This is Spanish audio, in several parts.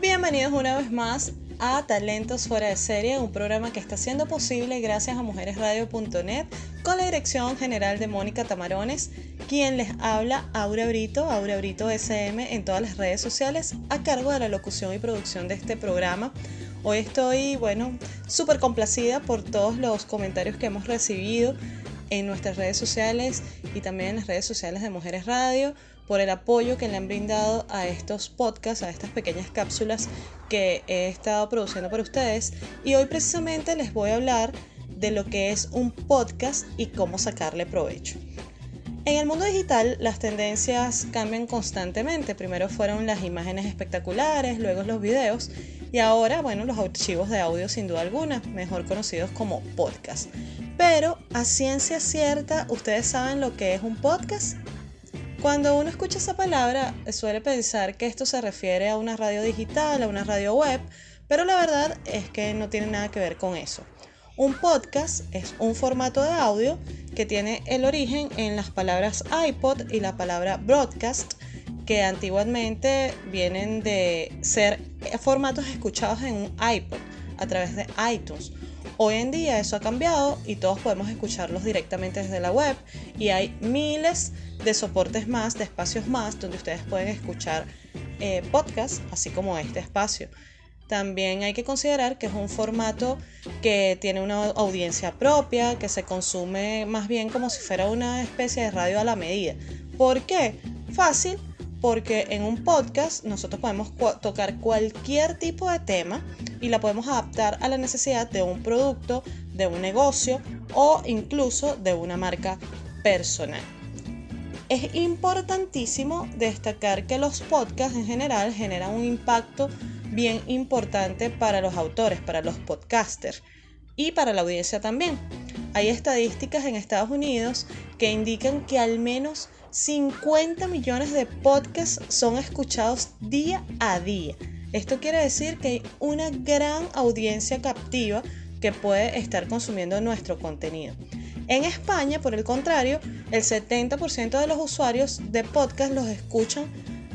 Bienvenidos una vez más a Talentos Fuera de Serie, un programa que está siendo posible gracias a mujeresradio.net con la dirección general de Mónica Tamarones, quien les habla Aura Brito SM en todas las redes sociales a cargo de la locución y producción de este programa. Hoy estoy, súper complacida por todos los comentarios que hemos recibido en nuestras redes sociales y también en las redes sociales de Mujeres Radio, por el apoyo que le han brindado a estos podcasts, a estas pequeñas cápsulas que he estado produciendo para ustedes. Y hoy precisamente les voy a hablar de lo que es un podcast y cómo sacarle provecho. En el mundo digital las tendencias cambian constantemente. Primero fueron las imágenes espectaculares, luego los videos y ahora, los archivos de audio sin duda alguna, mejor conocidos como podcast. Pero a ciencia cierta, ¿ustedes saben lo que es un podcast? Cuando uno escucha esa palabra, suele pensar que esto se refiere a una radio digital, a una radio web, pero la verdad es que no tiene nada que ver con eso. Un podcast es un formato de audio que tiene el origen en las palabras iPod y la palabra broadcast, que antiguamente vienen de ser formatos escuchados en un iPod a través de iTunes. Hoy en día eso ha cambiado y todos podemos escucharlos directamente desde la web y hay miles de soportes más, de espacios más donde ustedes pueden escuchar podcasts, así como este espacio. También hay que considerar que es un formato que tiene una audiencia propia, que se consume más bien como si fuera una especie de radio a la medida. ¿Por qué? Fácil, porque en un podcast nosotros podemos tocar cualquier tipo de tema y la podemos adaptar a la necesidad de un producto, de un negocio o incluso de una marca personal. Es importantísimo destacar que los podcasts en general generan un impacto bien importante para los autores, para los podcasters y para la audiencia también. Hay estadísticas en Estados Unidos que indican que al menos 50 millones de podcasts son escuchados día a día. Esto quiere decir que hay una gran audiencia captiva que puede estar consumiendo nuestro contenido. En España, por el contrario, el 70% de los usuarios de podcast los escuchan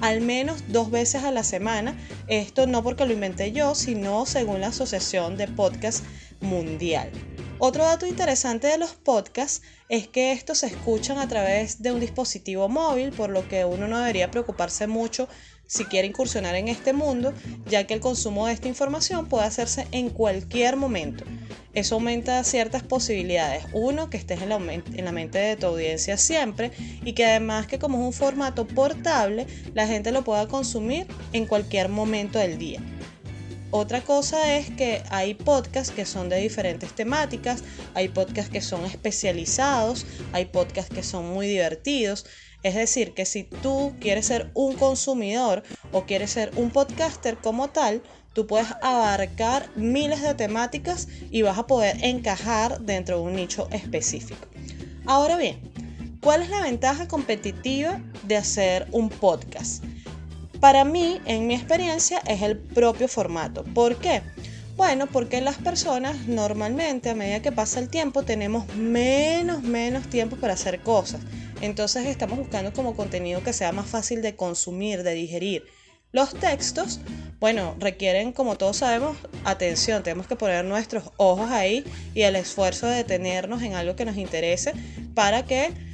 al menos 2 veces a la semana. Esto no porque lo inventé yo, sino según la Asociación de Podcast Mundial. Otro dato interesante de los podcasts es que estos se escuchan a través de un dispositivo móvil, por lo que uno no debería preocuparse mucho si quiere incursionar en este mundo, ya que el consumo de esta información puede hacerse en cualquier momento. Eso aumenta ciertas posibilidades. Uno, que estés en la mente de tu audiencia siempre y que además que como es un formato portable, la gente lo pueda consumir en cualquier momento del día. Otra cosa es que hay podcasts que son de diferentes temáticas, hay podcasts que son especializados, hay podcasts que son muy divertidos. Es decir, que si tú quieres ser un consumidor o quieres ser un podcaster como tal, tú puedes abarcar miles de temáticas y vas a poder encajar dentro de un nicho específico. Ahora bien, ¿cuál es la ventaja competitiva de hacer un podcast? Para mí, en mi experiencia, es el propio formato. ¿Por qué? Bueno, porque las personas normalmente a medida que pasa el tiempo tenemos menos tiempo para hacer cosas. Entonces estamos buscando como contenido que sea más fácil de consumir, de digerir. Los textos, requieren, como todos sabemos, atención. Tenemos que poner nuestros ojos ahí y el esfuerzo de detenernos en algo que nos interese para que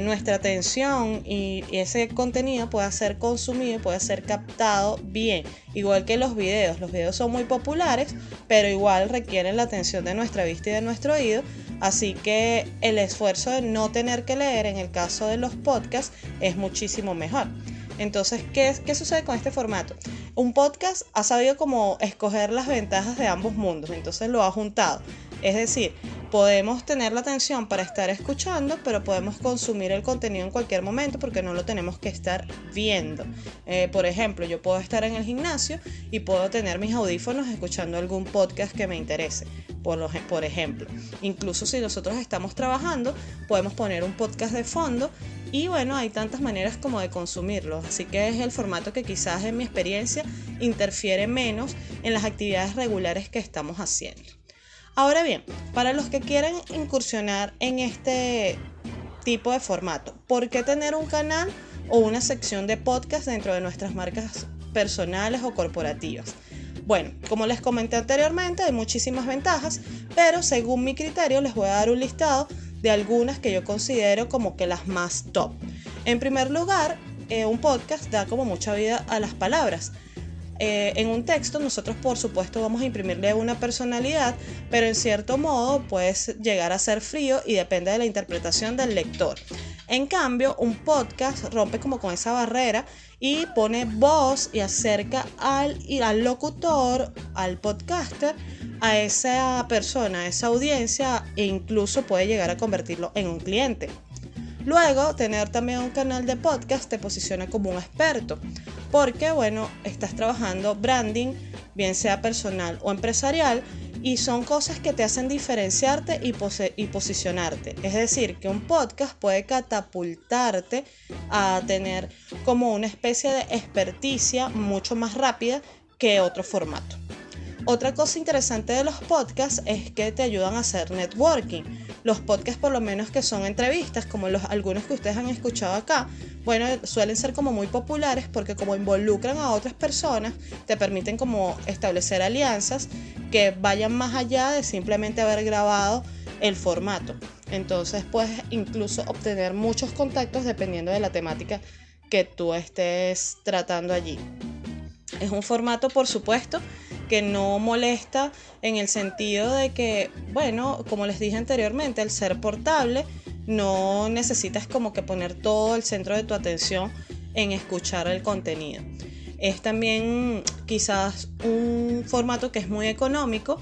nuestra atención y ese contenido pueda ser consumido, pueda ser captado bien. Igual que los videos son muy populares, pero igual requieren la atención de nuestra vista y de nuestro oído. Así que el esfuerzo de no tener que leer en el caso de los podcasts es muchísimo mejor. Entonces, ¿qué sucede con este formato? Un podcast ha sabido como escoger las ventajas de ambos mundos, entonces lo ha juntado. Es decir, podemos tener la atención para estar escuchando, pero podemos consumir el contenido en cualquier momento porque no lo tenemos que estar viendo. Por ejemplo, yo puedo estar en el gimnasio y puedo tener mis audífonos escuchando algún podcast que me interese. Por ejemplo, incluso si nosotros estamos trabajando, podemos poner un podcast de fondo y hay tantas maneras como de consumirlo. Así que es el formato que quizás en mi experiencia interfiere menos en las actividades regulares que estamos haciendo. Ahora bien, para los que quieren incursionar en este tipo de formato, ¿por qué tener un canal o una sección de podcast dentro de nuestras marcas personales o corporativas. Bueno, como les comenté anteriormente, hay muchísimas ventajas, pero según mi criterio les voy a dar un listado de algunas que yo considero como que las más top. En primer lugar, un podcast da como mucha vida a las palabras. En un texto nosotros por supuesto vamos a imprimirle una personalidad, pero en cierto modo puede llegar a ser frío y depende de la interpretación del lector. En cambio, un podcast rompe como con esa barrera y pone voz y acerca al locutor, al podcaster, a esa persona, a esa audiencia, e incluso puede llegar a convertirlo en un cliente. Luego, tener también un canal de podcast te posiciona como un experto, porque bueno, estás trabajando branding, bien sea personal o empresarial, y son cosas que te hacen diferenciarte y posicionarte. Es decir, que un podcast puede catapultarte a tener como una especie de experticia mucho más rápida que otro formato. Otra cosa interesante de los podcasts es que te ayudan a hacer networking. Los podcasts, por lo menos que son entrevistas, como algunos que ustedes han escuchado acá, bueno, suelen ser como muy populares porque como involucran a otras personas, te permiten como establecer alianzas que vayan más allá de simplemente haber grabado el formato. Entonces puedes incluso obtener muchos contactos dependiendo de la temática que tú estés tratando allí. Es un formato, por supuesto, que no molesta en el sentido de que, bueno, como les dije anteriormente, al ser portable, no necesitas como que poner todo el centro de tu atención en escuchar el contenido. Es también quizás un formato que es muy económico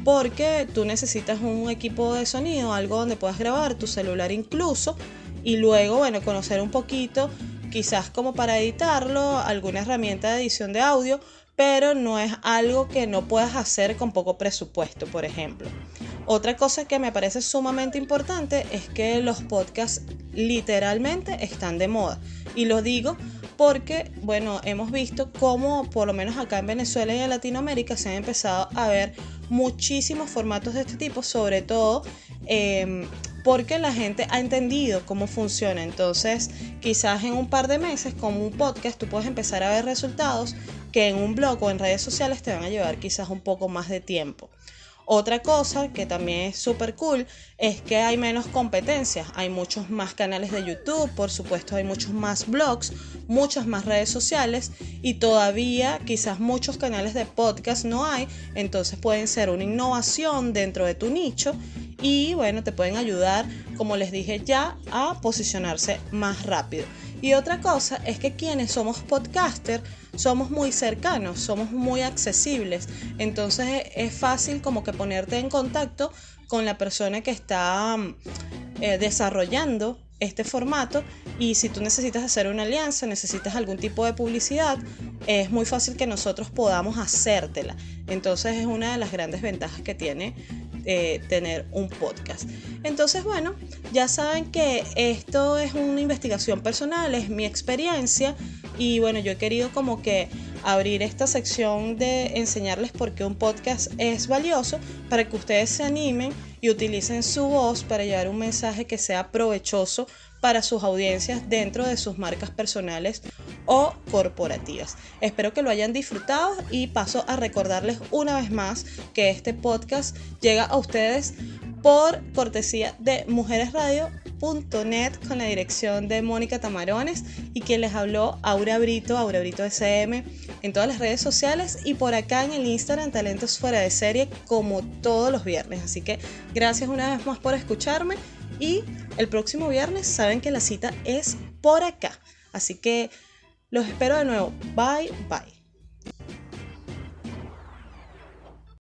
porque tú necesitas un equipo de sonido, algo donde puedas grabar, tu celular incluso, y luego, bueno, conocer un poquito, quizás como para editarlo, alguna herramienta de edición de audio, pero no es algo que no puedas hacer con poco presupuesto, por ejemplo. Otra cosa que me parece sumamente importante es que los podcasts literalmente están de moda. Y lo digo porque, bueno, hemos visto cómo, por lo menos acá en Venezuela y en Latinoamérica, se han empezado a ver muchísimos formatos de este tipo, sobre todo porque la gente ha entendido cómo funciona. Entonces, quizás en un par de meses, con un podcast, tú puedes empezar a ver resultados que en un blog o en redes sociales te van a llevar quizás un poco más de tiempo. Otra cosa que también es súper cool es que hay menos competencias, hay muchos más canales de YouTube, por supuesto hay muchos más blogs, muchas más redes sociales y todavía quizás muchos canales de podcast no hay, entonces pueden ser una innovación dentro de tu nicho y bueno, te pueden ayudar, como les dije ya, a posicionarse más rápido. Y otra cosa es que quienes somos podcasters somos muy cercanos, somos muy accesibles, entonces es fácil como que ponerte en contacto con la persona que está desarrollando este formato y si tú necesitas hacer una alianza, necesitas algún tipo de publicidad, es muy fácil que nosotros podamos hacértela. Entonces es una de las grandes ventajas que tiene tener un podcast. Entonces, bueno, ya saben que esto es una investigación personal, es mi experiencia y bueno, yo he querido como que abrir esta sección de enseñarles por qué un podcast es valioso para que ustedes se animen y utilicen su voz para llevar un mensaje que sea provechoso para sus audiencias dentro de sus marcas personales o corporativas. Espero que lo hayan disfrutado y paso a recordarles una vez más que este podcast llega a ustedes por cortesía de mujeresradio.net con la dirección de Mónica Tamarones y quien les habló Aura Brito SM en todas las redes sociales y por acá en el Instagram Talentos Fuera de Serie como todos los viernes. Así que gracias una vez más por escucharme y el próximo viernes saben que la cita es por acá. Así que los espero de nuevo. Bye, bye.